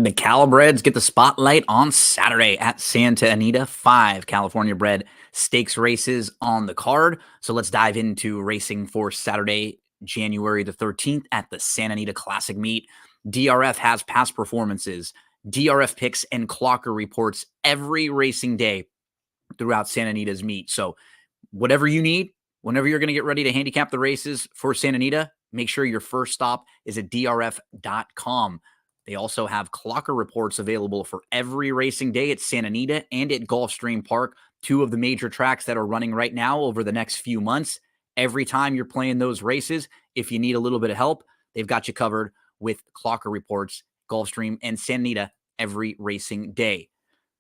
The Calabreds get the spotlight on Saturday at Santa Anita. 5 California bred stakes races on the card. So let's dive into racing for Saturday, January the 13th at the Santa Anita Classic Meet. DRF has past performances, DRF picks, and clocker reports every racing day throughout Santa Anita's meet. So whatever you need, whenever you're going to get ready to handicap the races for Santa Anita, make sure your first stop is at drf.com. They also have clocker reports available for every racing day at Santa Anita and at Gulfstream Park, two of the major tracks that are running right now over the next few months. Every time you're playing those races, if you need a little bit of help, they've got you covered with clocker reports, Gulfstream and Santa Anita every racing day.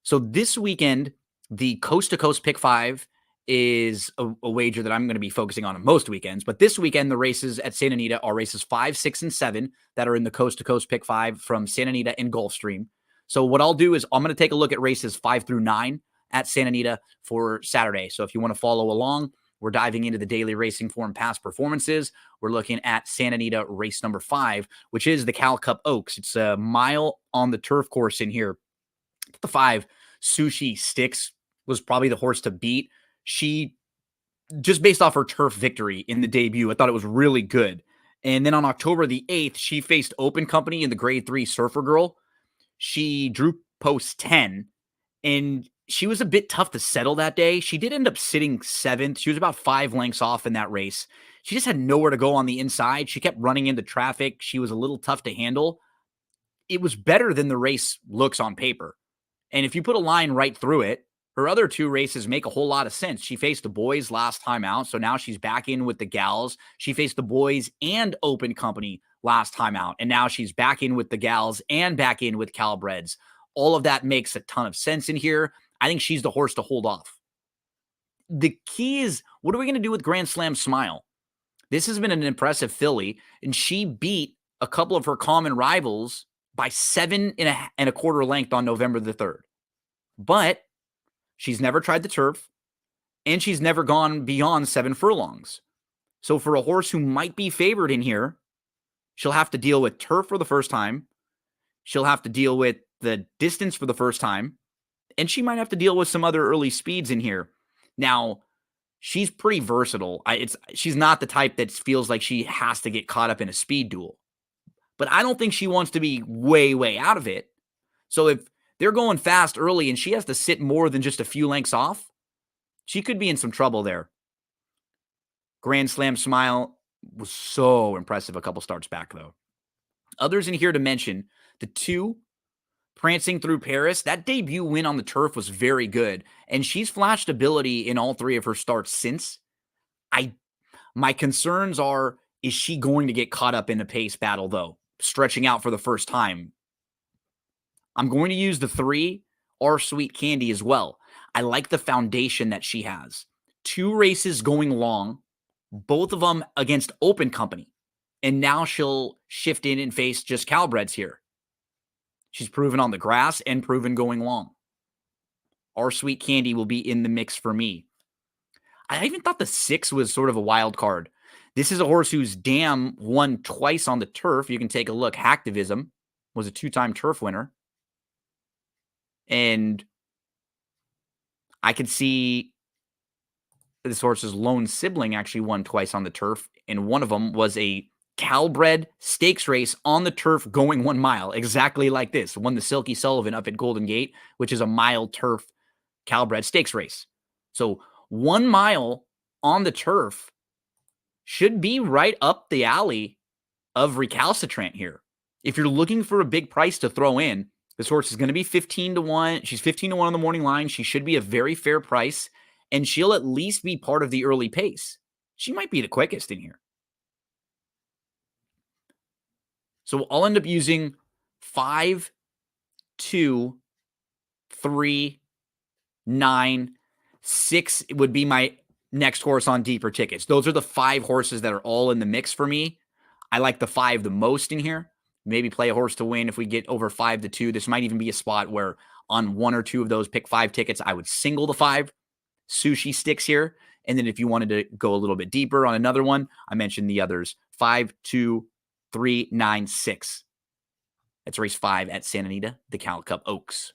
So this weekend, the Coast to Coast Pick 5 is a wager that I'm going to be focusing on most weekends. But this weekend, the races at Santa Anita are races 5, 6, and 7 that are in the Coast to Coast Pick 5 from Santa Anita and Gulfstream. So what I'll do is I'm going to take a look at races 5 through 9 at Santa Anita for Saturday. So if you want to follow along, we're diving into the Daily Racing Form past performances. We're looking at Santa Anita race number 5, which is the Cal Cup Oaks. It's a mile on the turf course in here. The 5, Sushi Sticks, was probably the horse to beat. She, just based off her turf victory in the debut, I thought it was really good. And then on October the 8th, she faced Open Company in the Grade 3 Surfer Girl. She drew post 10, and she was a bit tough to settle that day. She did end up sitting 7th. She was about 5 lengths off in that race. She just had nowhere to go on the inside. She kept running into traffic. She was a little tough to handle. It was better than the race looks on paper. And if you put a line right through it, her other 2 races make a whole lot of sense. She faced the boys last time out, so now she's back in with the gals. She faced the boys and Open Company last time out, and now she's back in with the gals and back in with Calabreds. All of that makes a ton of sense in here. I think she's the horse to hold off. The key is, what are we going to do with Grand Slam Smile? This has been an impressive filly, and she beat a couple of her common rivals by 7.25 length on November the 3rd. But she's never tried the turf, and she's never gone beyond 7 furlongs. So for a horse who might be favored in here, she'll have to deal with turf for the first time. She'll have to deal with the distance for the first time, and she might have to deal with some other early speeds in here. Now, she's pretty versatile. She's not the type that feels like she has to get caught up in a speed duel. But I don't think she wants to be way, way out of it. So if they're going fast early and she has to sit more than just a few lengths off, she could be in some trouble there. Grand Slam Smile was so impressive a couple starts back, though. Others in here to mention, the 2, Prancing Through Paris, that debut win on the turf was very good, and she's flashed ability in all 3 of her starts since. My concerns are, is she going to get caught up in a pace battle, though, stretching out for the first time? I'm going to use the 3, Our Sweet Candy, as well. I like the foundation that she has. 2 races going long, both of them against Open Company. And now she'll shift in and face just Calabreds here. She's proven on the grass and proven going long. Our Sweet Candy will be in the mix for me. I even thought the 6 was sort of a wild card. This is a horse whose dam won twice on the turf. You can take a look. Hacktivism was a 2-time turf winner. And I could see this horse's lone sibling actually won twice on the turf, and one of them was a Calbred stakes race on the turf going 1 mile, exactly like this. Won the Silky Sullivan up at Golden Gate, which is a mile turf Calbred stakes race. So 1 mile on the turf should be right up the alley of recalcitrant here. If you're looking for a big price to throw in, this horse is going to be 15-1. She's 15-1 on the morning line. She should be a very fair price, and she'll at least be part of the early pace. She might be the quickest in here. So I'll end up using 5, 2, 3, 9, 6 would be my next horse on deeper tickets. Those are the 5 horses that are all in the mix for me. I like the 5 the most in here. Maybe play a horse to win if we get over 5-2. This might even be a spot where on 1 or 2 of those pick 5 tickets, I would single the 5 Sushi Sticks here. And then if you wanted to go a little bit deeper on another one, I mentioned the others, 5, 2, 3, 9, 6. That's race 5 at Santa Anita, the Cal Cup Oaks.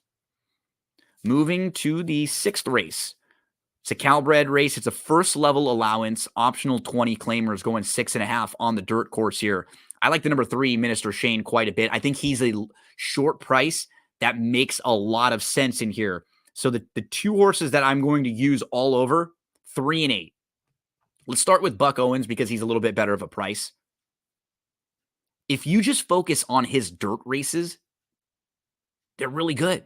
Moving to the 6th race. It's a Calbred race. It's a first level allowance, optional 20 claimers going 6.5 on the dirt course here. I like the number 3, Minister Shane, quite a bit. I think he's a short price that makes a lot of sense in here. So the 2 horses that I'm going to use all over, 3 and 8. Let's start with Buck Owens because he's a little bit better of a price. If you just focus on his dirt races, they're really good.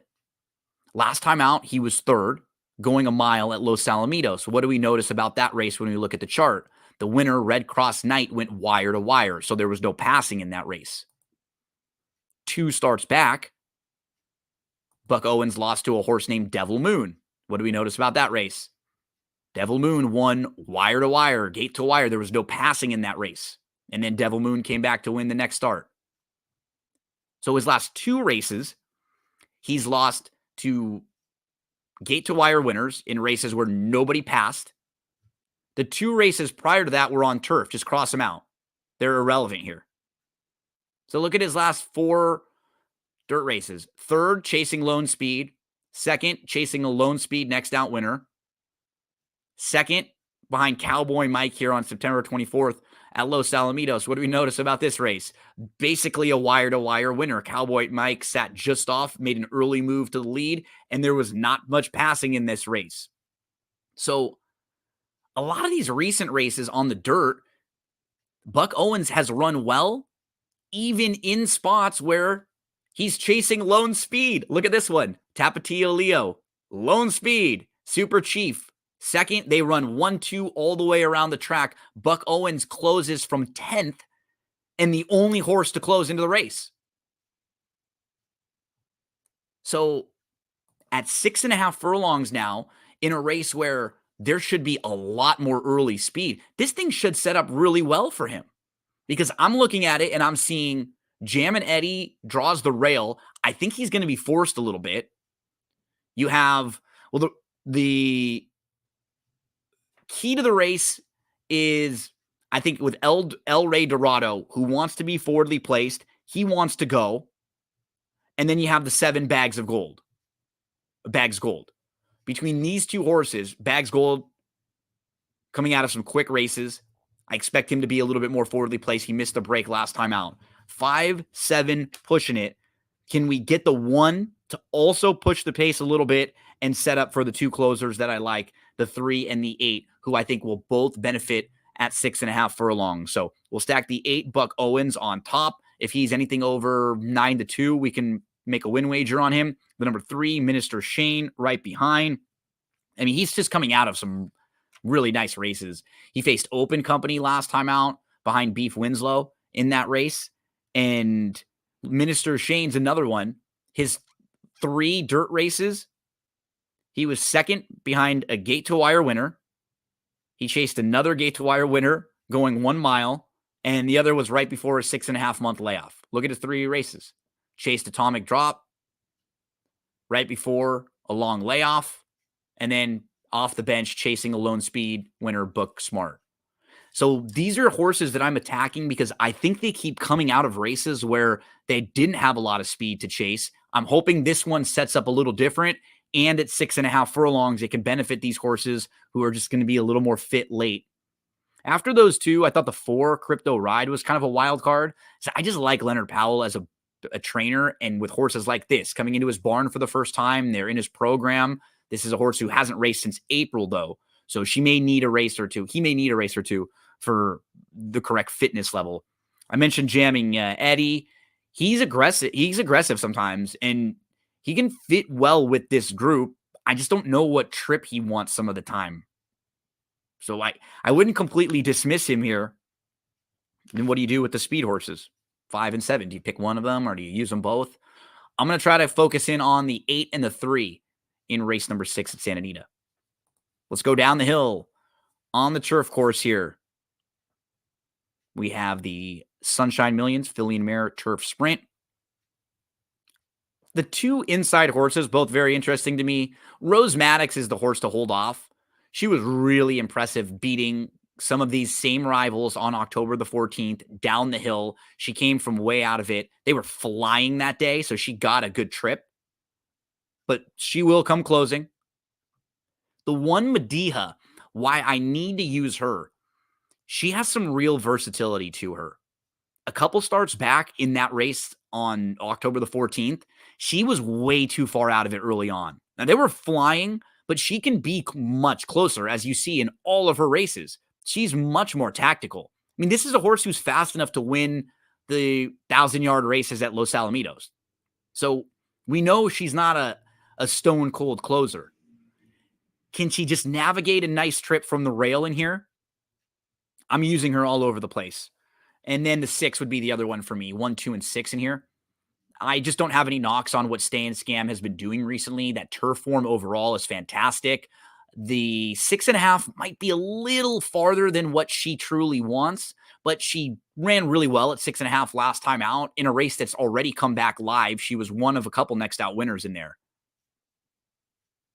Last time out, he was 3rd, going a mile at Los Alamitos. What do we notice about that race when we look at the chart? The winner, Red Cross Knight, went wire to wire, so there was no passing in that race. 2 starts back, Buck Owens lost to a horse named Devil Moon. What do we notice about that race? Devil Moon won wire to wire, gate to wire. There was no passing in that race. And then Devil Moon came back to win the next start. So his last 2 races, he's lost to gate to wire winners in races where nobody passed. The 2 races prior to that were on turf. Just cross them out. They're irrelevant here. So look at his last 4 dirt races. 3rd, chasing Lone Speed. 2nd, chasing a Lone Speed next out winner. 2nd, behind Cowboy Mike here on September 24th at Los Alamitos. What do we notice about this race? Basically a wire-to-wire winner. Cowboy Mike sat just off, made an early move to the lead, and there was not much passing in this race. So a lot of these recent races on the dirt, Buck Owens has run well, even in spots where he's chasing Lone Speed. Look at this one. Tapatio Leo, Lone Speed, Super Chief. 2nd, they run 1-2 all the way around the track. Buck Owens closes from 10th and the only horse to close into the race. So at 6.5 furlongs now in a race where there should be a lot more early speed, this thing should set up really well for him because I'm looking at it and I'm seeing Jam and Eddie draws the rail. I think he's going to be forced a little bit. You have, well, the key to the race is, I think, with El Rey Dorado, who wants to be forwardly placed. He wants to go. And then you have the 7 Bags Gold. Between these 2 horses, Bags Gold coming out of some quick races, I expect him to be a little bit more forwardly placed. He missed the break last time out. 5, 7, pushing it. Can we get the 1 to also push the pace a little bit and set up for the 2 closers that I like, the 3 and the 8, who I think will both benefit at 6.5 furlongs. So we'll stack the 8 Buck Owens on top. If he's anything over 9-2, we can make a win wager on him. The number 3, Minister Shane, right behind. I mean, he's just coming out of some really nice races. He faced Open Company last time out behind Beef Winslow in that race. And Minister Shane's another one. His 3 dirt races, he was 2nd behind a gate-to-wire winner. He chased another gate-to-wire winner going 1 mile, and the other was right before a 6.5-month layoff. Look at his 3 races. Chased Atomic Drop right before a long layoff, and then off the bench chasing a Lone Speed winner, Book Smart. So these are horses that I'm attacking because I think they keep coming out of races where they didn't have a lot of speed to chase. I'm hoping this one sets up a little different, and at 6.5 furlongs, it can benefit these horses who are just going to be a little more fit late. After those 2, I thought the 4 Crypto Ride was kind of a wild card. So I just like Leonard Powell as a trainer, and with horses like this coming into his barn for the first time, they're in his program. This is a horse who hasn't raced since April, though. So she may need a race or 2. He may need a race or 2 for the correct fitness level. I mentioned jamming Eddie. He's aggressive. He's aggressive sometimes, and he can fit well with this group. I just don't know what trip he wants some of the time. So I wouldn't completely dismiss him here. Then what do you do with the speed horses? 5 and 7. Do you pick one of them or do you use them both? I'm going to try to focus in on the 8 and the 3 in race number 6 at Santa Anita. Let's go down the hill on the turf course here. We have the Sunshine Millions Filly and Mare Turf Sprint. The 2 inside horses, both very interesting to me. Rose Maddox is the horse to hold off. She was really impressive beating some of these same rivals on October the 14th down the hill. She came from way out of it. They were flying that day, so she got a good trip, but she will come closing. The one Mediha, why I need to use her, she has some real versatility to her. A couple starts back in that race on October the 14th, she was way too far out of it early on. Now, they were flying, but she can be much closer, as you see in all of her races. She's much more tactical. I mean, this is a horse who's fast enough to win the 1,000-yard races at Los Alamitos. So we know she's not a stone-cold closer. Can she just navigate a nice trip from the rail in here? I'm using her all over the place. And then the 6 would be the other one for me, 1, 2, and 6 in here. I just don't have any knocks on what Stay and Scam has been doing recently. That turf form overall is fantastic. The 6.5 might be a little farther than what she truly wants, but she ran really well at 6.5 last time out in a race that's already come back live. She was one of a couple next out winners in there.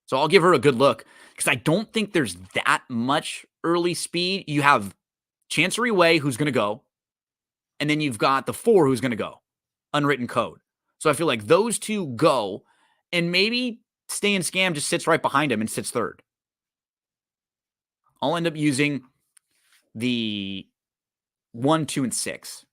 So I'll give her a good look because I don't think there's that much early speed. You have Chancery Way, who's going to go, and then you've got the 4 who's going to go, Unwritten Code. So I feel like those two go, and maybe Stay and Scam just sits right behind him and sits third. I'll end up using the 1, 2, and 6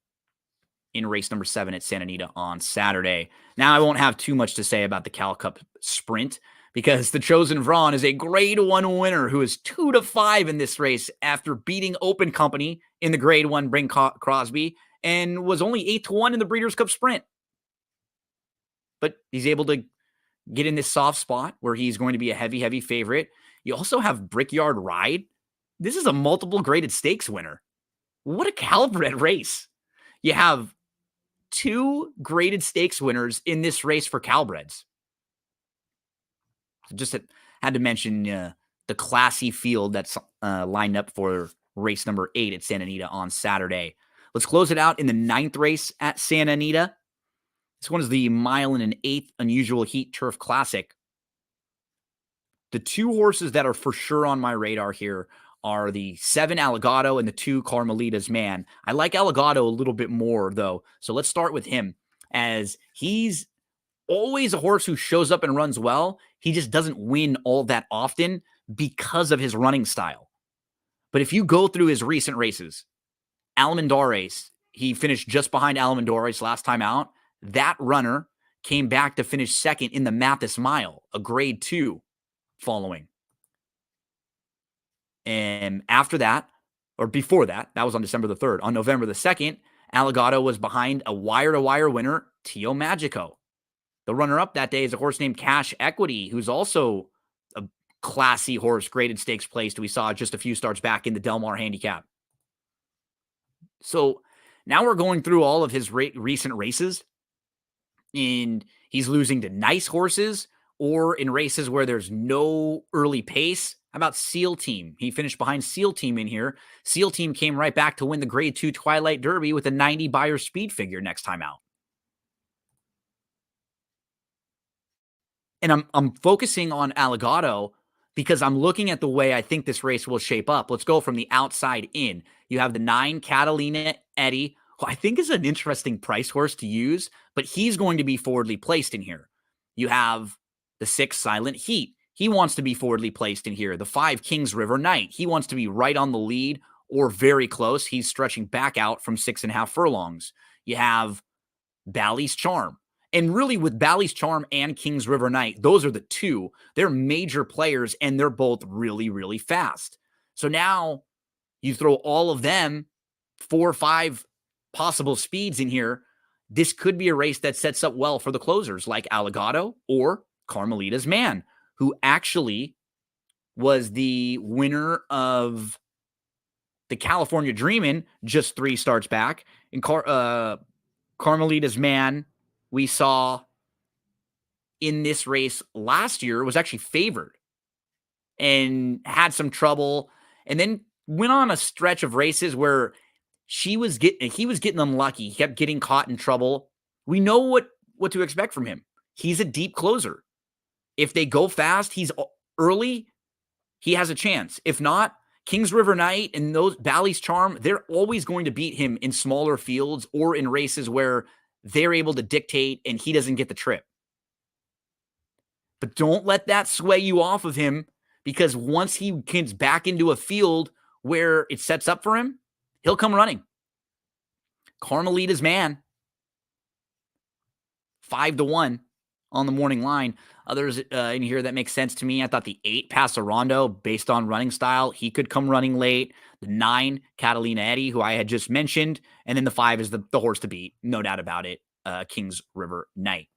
in race number 7 at Santa Anita on Saturday. Now, I won't have too much to say about the Cal Cup Sprint because the Chosen Vron is a Grade 1 winner who is 2-5 in this race after beating Open Company in the Grade 1 Bing Crosby and was only 8-1 in the Breeders' Cup Sprint. But he's able to get in this soft spot where he's going to be a heavy, heavy favorite. You also have Brickyard Ride. This is a multiple graded stakes winner. What a Calbred race. You have 2 graded stakes winners in this race for Calbreds. Just had to mention the classy field that's lined up for race number 8 at Santa Anita on Saturday. Let's close it out in the 9th race at Santa Anita. This one is the 1.125 Unusual Heat Turf Classic. The 2 horses that are for sure on my radar here are the 7 Allegado and the 2 Carmelita's Man. I like Allegado a little bit more, though. So let's start with him, as he's always a horse who shows up and runs well. He just doesn't win all that often because of his running style. But if you go through his recent races, Almendares, he finished just behind Almendares last time out. That runner came back to finish second in the Mathis Mile, a Grade 2 following. And after that, or before that, that was on December the 3rd. On November the 2nd, Allegado was behind a wire-to-wire winner, Tio Magico. The runner-up that day is a horse named Cash Equity, who's also a classy horse, graded stakes placed. We saw just a few starts back in the Del Mar Handicap. So now we're going through all of his recent races, and he's losing to nice horses or in races where there's no early pace. How about Seal Team? He finished behind Seal Team in here. Seal Team came right back to win the Grade 2 Twilight Derby with a 90 Beyer speed figure next time out. And I'm focusing on Allegado because I'm looking at the way I think this race will shape up. Let's go from the outside in. You have the 9 Catalina Eddie, who I think is an interesting price horse to use, but he's going to be forwardly placed in here. You have the 6 Silent Heat. He wants to be forwardly placed in here. The 5 Kings River Knight. He wants to be right on the lead or very close. He's stretching back out from 6.5 furlongs. You have Bally's Charm. And really, with Bally's Charm and Kings River Knight, those are the 2. They're major players, and they're both really, really fast. So now you throw all of them, 4 or 5 possible speeds in here. This could be a race that sets up well for the closers like Allegado or Carmelita's Man, who actually was the winner of the California Dreamin' just 3 starts back. And Carmelita's Man, we saw in this race last year, was actually favored and had some trouble, and then went on a stretch of races where he was getting unlucky. He kept getting caught in trouble. We know what to expect from him. He's a deep closer. If they go fast, he's early, he has a chance. If not, Kings River Knight and those Bally's Charm, they're always going to beat him in smaller fields or in races where they're able to dictate and he doesn't get the trip. But don't let that sway you off of him, because once he gets back into a field where it sets up for him, he'll come running. Carmelita's man, 5-1 on the morning line. Others in here that makes sense to me. I thought the 8 Pasarondo, based on running style, he could come running late. The 9 Catalina Eddy, who I had just mentioned, and then the 5 is the horse to beat, no doubt about it. Kings River Knight.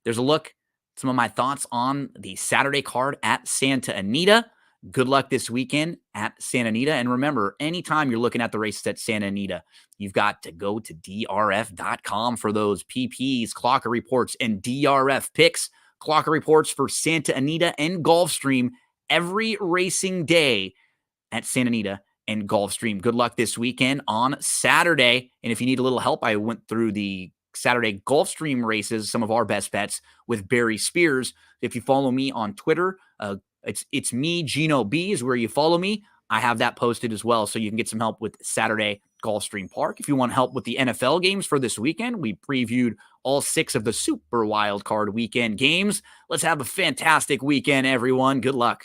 There's a look. Some of my thoughts on the Saturday card at Santa Anita. Good luck this weekend at Santa Anita. And remember, anytime you're looking at the races at Santa Anita, you've got to go to drf.com for those PPs, clocker reports, and DRF picks. Clocker reports for Santa Anita and Gulfstream every racing day at Santa Anita and Gulfstream. Good luck this weekend on Saturday. And if you need a little help, I went through the Saturday Gulfstream races, some of our best bets with Barry Spears. If you follow me on Twitter, it's me, Gino B is where you follow me. I have that posted as well, so you can get some help with Saturday Gulfstream Park. If you want help with the NFL games for this weekend, we previewed all 6 of the Super Wild Card weekend games. Let's have a fantastic weekend, everyone. Good luck.